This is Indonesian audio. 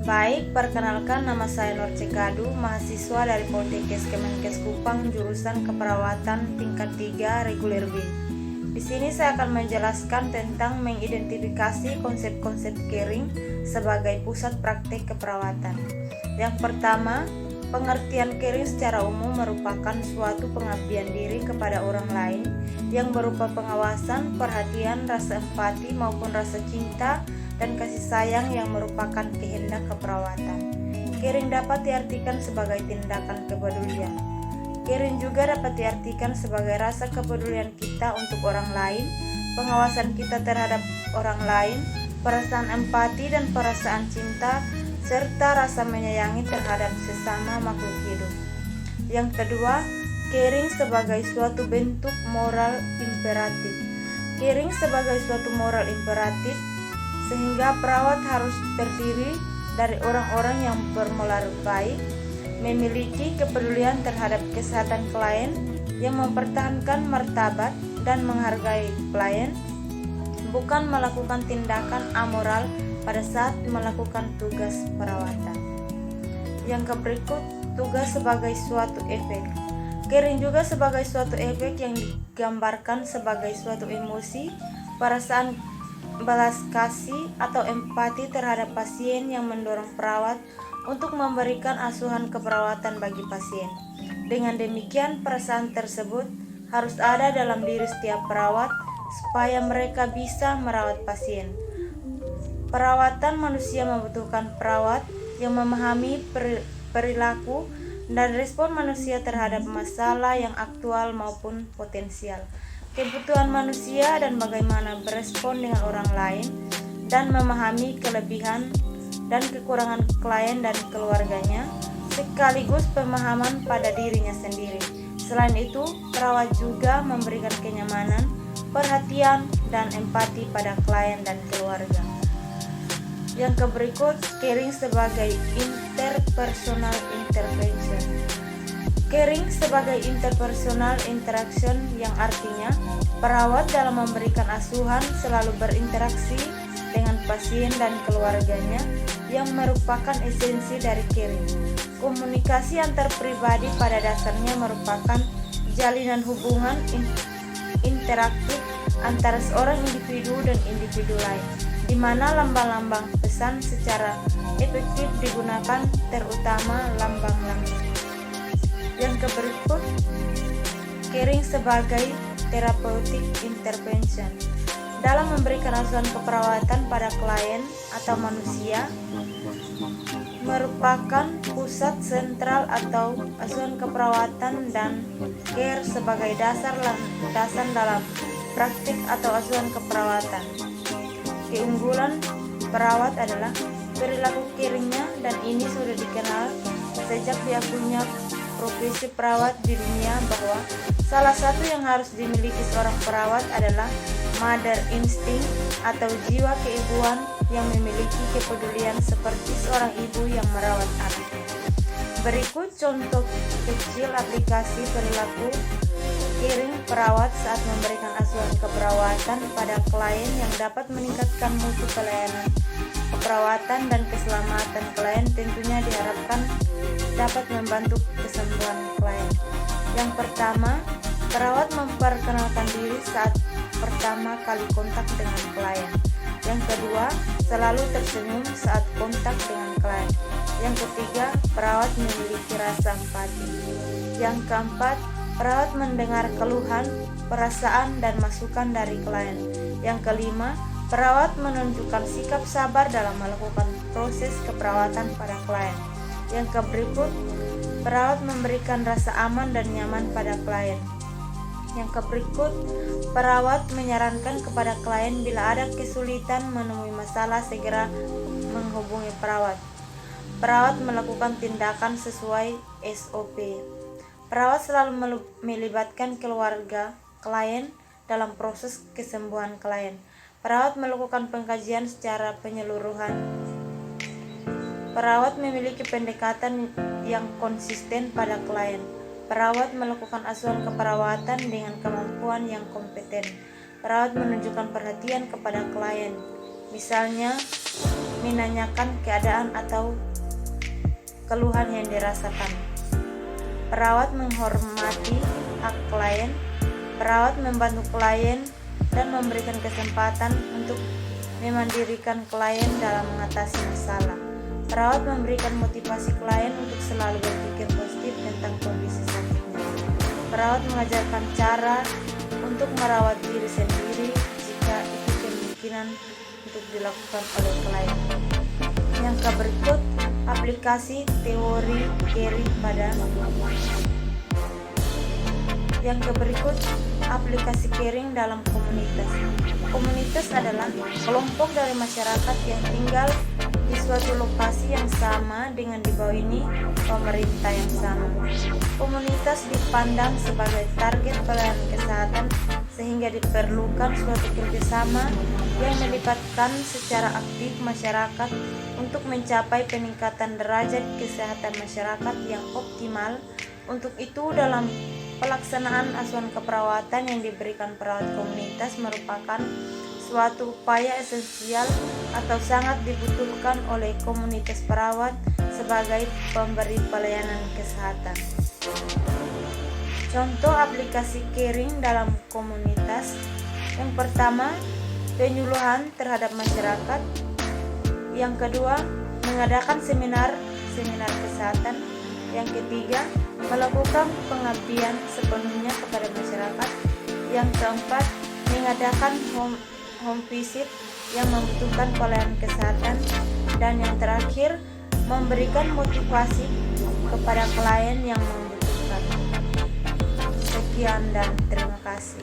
Baik, perkenalkan nama saya Nur Cekadu, mahasiswa dari Poltekkes Kemenkes Kupang, jurusan keperawatan tingkat 3 reguler B. Di sini saya akan menjelaskan tentang mengidentifikasi konsep-konsep caring sebagai pusat praktik keperawatan. Yang pertama, pengertian caring secara umum merupakan suatu pengabdian diri kepada orang lain yang berupa pengawasan, perhatian, rasa empati maupun rasa cinta dan kasih sayang yang merupakan kehendak keperawatan. Caring dapat diartikan sebagai tindakan kepedulian. Caring juga dapat diartikan sebagai rasa kepedulian kita untuk orang lain, pengawasan kita terhadap orang lain, perasaan empati dan perasaan cinta, serta rasa menyayangi terhadap sesama makhluk hidup. Yang kedua, caring sebagai suatu bentuk moral imperatif. Caring sebagai suatu moral imperatif sehingga perawat harus terdiri dari orang-orang yang bermoral baik, memiliki kepedulian terhadap kesehatan klien, yang mempertahankan martabat dan menghargai klien, bukan melakukan tindakan amoral pada saat melakukan tugas perawatan. Yang berikut, tugas sebagai suatu efek. Caring juga sebagai suatu efek yang digambarkan sebagai suatu emosi, perasaan balas kasih atau empati terhadap pasien yang mendorong perawat untuk memberikan asuhan keperawatan bagi pasien. Dengan demikian, perasaan tersebut harus ada dalam diri setiap perawat supaya mereka bisa merawat pasien. Perawatan manusia membutuhkan perawat yang memahami perilaku dan respon manusia terhadap masalah yang aktual maupun potensial, kebutuhan manusia dan bagaimana berespon dengan orang lain, dan memahami kelebihan dan kekurangan klien dan keluarganya, sekaligus pemahaman pada dirinya sendiri. Selain itu, perawat juga memberikan kenyamanan, perhatian, dan empati pada klien dan keluarga. Yang berikut, caring sebagai interpersonal intervention. Caring sebagai interpersonal interaction yang artinya perawat dalam memberikan asuhan selalu berinteraksi dengan pasien dan keluarganya yang merupakan esensi dari caring. Komunikasi antar pribadi pada dasarnya merupakan jalinan hubungan interaktif antara seorang individu dan individu lain, di mana lambang-lambang pesan secara efektif digunakan, terutama lambang-lambang. Yang berikut, caring sebagai therapeutic intervention. Dalam memberikan asuhan keperawatan pada klien atau manusia, merupakan pusat sentral atau asuhan keperawatan dan care sebagai dasar landasan dalam praktik atau asuhan keperawatan. Keunggulan perawat adalah perilaku caringnya, dan ini sudah dikenal sejak diakuinya profesi perawat di dunia bahwa salah satu yang harus dimiliki seorang perawat adalah mother instinct atau jiwa keibuan yang memiliki kepedulian seperti seorang ibu yang merawat anak. Berikut contoh kecil aplikasi perilaku caring perawat saat memberikan asuhan keperawatan pada klien yang dapat meningkatkan mutu pelayanan keperawatan dan keselamatan klien, tentunya diharapkan dapat membantu kesembuhan klien. Yang pertama, perawat memperkenalkan diri saat pertama kali kontak dengan klien. Yang kedua, selalu tersenyum saat kontak dengan klien. Yang ketiga, perawat memiliki rasa empati. Yang keempat, perawat mendengar keluhan, perasaan, dan masukan dari klien. Yang kelima, perawat menunjukkan sikap sabar dalam melakukan proses keperawatan pada klien. Yang berikut, perawat memberikan rasa aman dan nyaman pada klien. Yang berikut, perawat menyarankan kepada klien bila ada kesulitan menemui masalah segera menghubungi perawat. Perawat melakukan tindakan sesuai SOP. Perawat selalu melibatkan keluarga klien dalam proses kesembuhan klien. Perawat melakukan pengkajian secara penyeluruhan. Perawat memiliki pendekatan yang konsisten pada klien. Perawat melakukan asuhan keperawatan dengan kemampuan yang kompeten. Perawat menunjukkan perhatian kepada klien, misalnya menanyakan keadaan atau keluhan yang dirasakan. Perawat menghormati hak klien. Perawat membantu klien dan memberikan kesempatan untuk memandirikan klien dalam mengatasi masalah. Perawat memberikan motivasi klien untuk selalu berpikir positif tentang kondisi sakitnya. Perawat mengajarkan cara untuk merawat diri sendiri jika itu kemungkinan untuk dilakukan oleh klien. Yang berikut, aplikasi teori caring pada aplikasi caring dalam komunitas. Komunitas adalah kelompok dari masyarakat yang tinggal di suatu lokasi yang sama dengan dibawahi pemerintah yang sama. Komunitas dipandang sebagai target pelayanan kesehatan sehingga diperlukan suatu kerjasama yang melibatkan secara aktif masyarakat untuk mencapai peningkatan derajat kesehatan masyarakat yang optimal. Untuk itu, dalam pelaksanaan asuhan keperawatan yang diberikan perawat komunitas merupakan suatu upaya esensial atau sangat dibutuhkan oleh komunitas perawat sebagai pemberi pelayanan kesehatan. Contoh aplikasi caring dalam komunitas. Yang pertama, penyuluhan terhadap masyarakat. Yang kedua, mengadakan seminar kesehatan. Yang ketiga, melakukan pengabdian sepenuhnya kepada masyarakat. Yang keempat, mengadakan home visit yang membutuhkan pelayanan kesehatan. Dan yang terakhir, memberikan motivasi kepada klien yang membutuhkan. Sekian dan terima kasih.